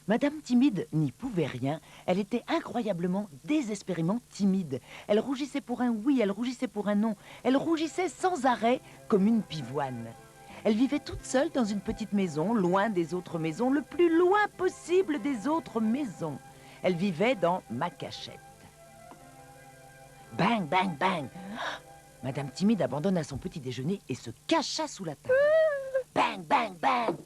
Madame Timide n'y pouvait rien. Elle était incroyablement, désespérément timide. Elle rougissait pour un oui, elle rougissait pour un non. Elle rougissait sans arrêt comme une pivoine. Elle vivait toute seule dans une petite maison, loin des autres maisons, le plus loin possible des autres maisons. Elle vivait dans ma cachette. Bang, bang, bang! Madame Timide abandonna son petit déjeuner et se cacha sous la table. Bang, bang, bang!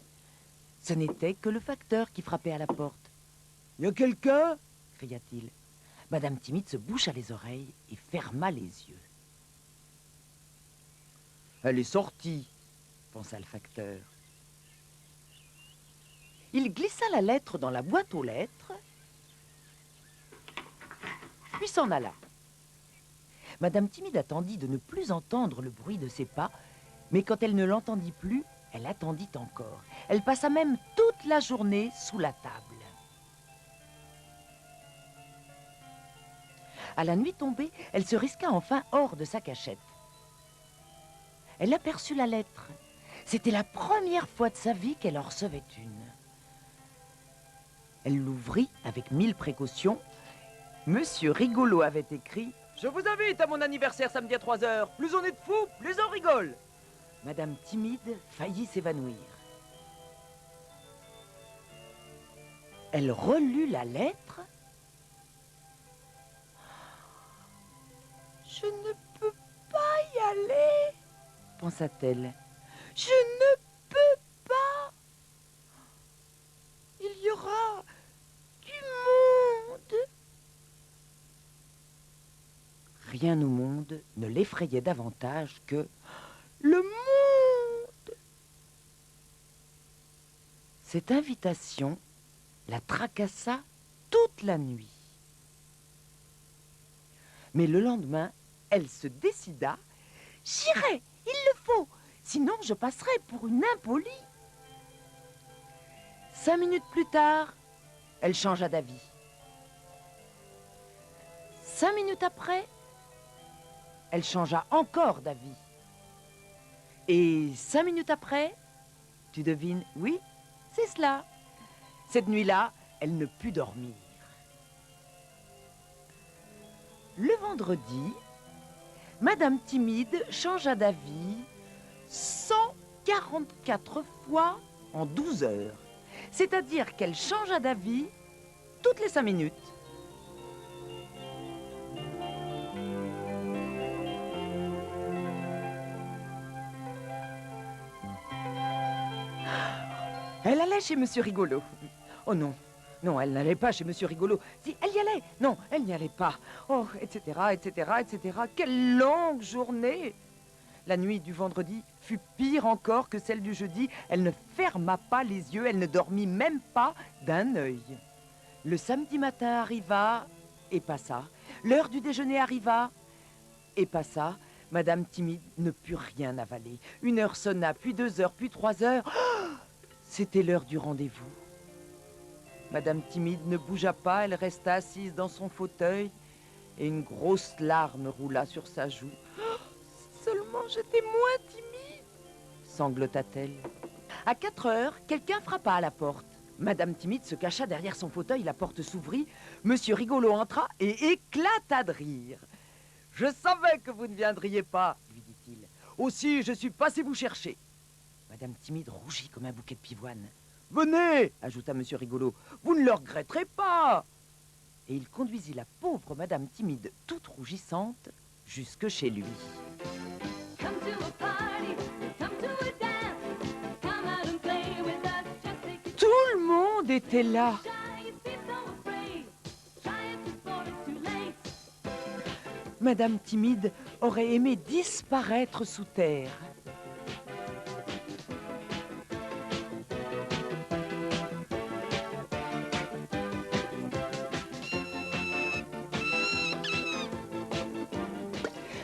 Ce n'était que le facteur qui frappait à la porte. « Y a quelqu'un » cria-t-il. Madame Timide se boucha les oreilles et ferma les yeux. « Elle est sortie » pensa le facteur. Il glissa la lettre dans la boîte aux lettres, puis s'en alla. Madame Timide attendit de ne plus entendre le bruit de ses pas, mais quand elle ne l'entendit plus, elle attendit encore. Elle passa même toute la journée sous la table. À la nuit tombée, elle se risqua enfin hors de sa cachette. Elle aperçut la lettre. C'était la première fois de sa vie qu'elle en recevait une. Elle l'ouvrit avec 1000 précautions. Monsieur Rigolo avait écrit « Je vous invite à mon anniversaire samedi à 3 heures. Plus on est de fous, plus on rigole !» Madame Timide faillit s'évanouir. Elle relut la lettre. « Je ne peux pas y aller, » pensa-t-elle. « Je ne peux pas. Il y aura du monde. » Rien au monde ne l'effrayait davantage que le monde. Cette invitation la tracassa toute la nuit. Mais le lendemain, elle se décida. « J'irai, il le faut, sinon je passerai pour une impolie. » 5 minutes plus tard, elle changea d'avis. 5 minutes après, elle changea encore d'avis. Et 5 minutes après, tu devines, oui, c'est cela. Cette nuit-là, elle ne put dormir. Le vendredi, Madame Timide changea d'avis 144 fois en 12 heures. C'est-à-dire qu'elle changea d'avis toutes les 5 minutes. Elle allait chez Monsieur Rigolo. Oh non, non, elle n'allait pas chez Monsieur Rigolo. Si, elle y allait. Non, elle n'y allait pas. Oh, etc., etc., etc. Quelle longue journée! La nuit du vendredi fut pire encore que celle du jeudi. Elle ne ferma pas les yeux, elle ne dormit même pas d'un œil. Le samedi matin arriva et passa. L'heure du déjeuner arriva et passa. Madame Timide ne put rien avaler. 1 heure sonna, puis 2 heures, puis 3 heures. Oh, c'était l'heure du rendez-vous. Madame Timide ne bougea pas, elle resta assise dans son fauteuil et une grosse larme roula sur sa joue. Oh, seulement j'étais moins timide, sanglota-t-elle. À 4 heures, quelqu'un frappa à la porte. Madame Timide se cacha derrière son fauteuil, la porte s'ouvrit. Monsieur Rigolo entra et éclata de rire. « Je savais que vous ne viendriez pas, » lui dit-il. « Aussi, je suis passé vous chercher. » Madame Timide rougit comme un bouquet de pivoine. « Venez, » ajouta Monsieur Rigolo, « vous ne le regretterez pas. » Et il conduisit la pauvre Madame Timide, toute rougissante, jusque chez lui. Tout le monde était là. Madame Timide aurait aimé disparaître sous terre.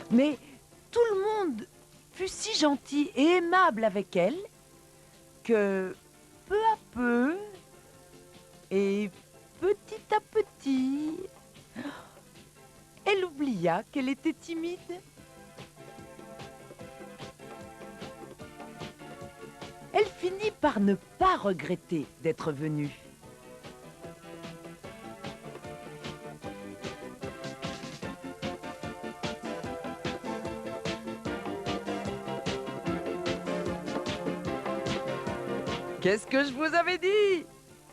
Mais tout le monde fut si gentil et aimable avec elle que peu à peu et petit à petit, elle oublia qu'elle était timide. Elle finit par ne pas regretter d'être venue. Qu'est-ce que je vous avais dit?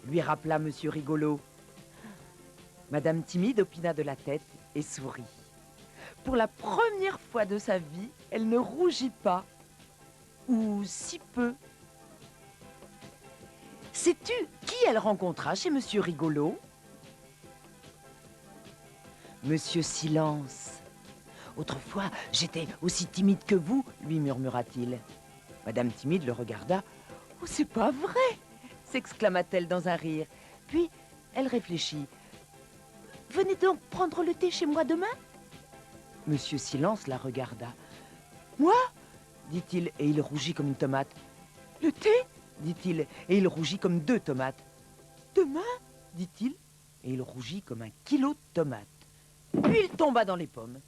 Lui rappela Monsieur Rigolo. Madame Timide opina de la tête et sourit. Pour la première fois de sa vie, elle ne rougit pas. Ou si peu. Sais-tu qui elle rencontra chez Monsieur Rigolo? Monsieur Silence. Autrefois, j'étais aussi timide que vous, lui murmura-t-il. Madame Timide le regarda. Oh, c'est pas vrai, s'exclama-t-elle dans un rire. Puis, elle réfléchit. Venez donc prendre le thé chez moi demain? Monsieur Silence la regarda. Moi? Dit-il, et il rougit comme une tomate. Le thé? Dit-il, et il rougit comme 2 tomates. Demain? Dit-il, et il rougit comme 1 kilo de tomates. Puis il tomba dans les pommes.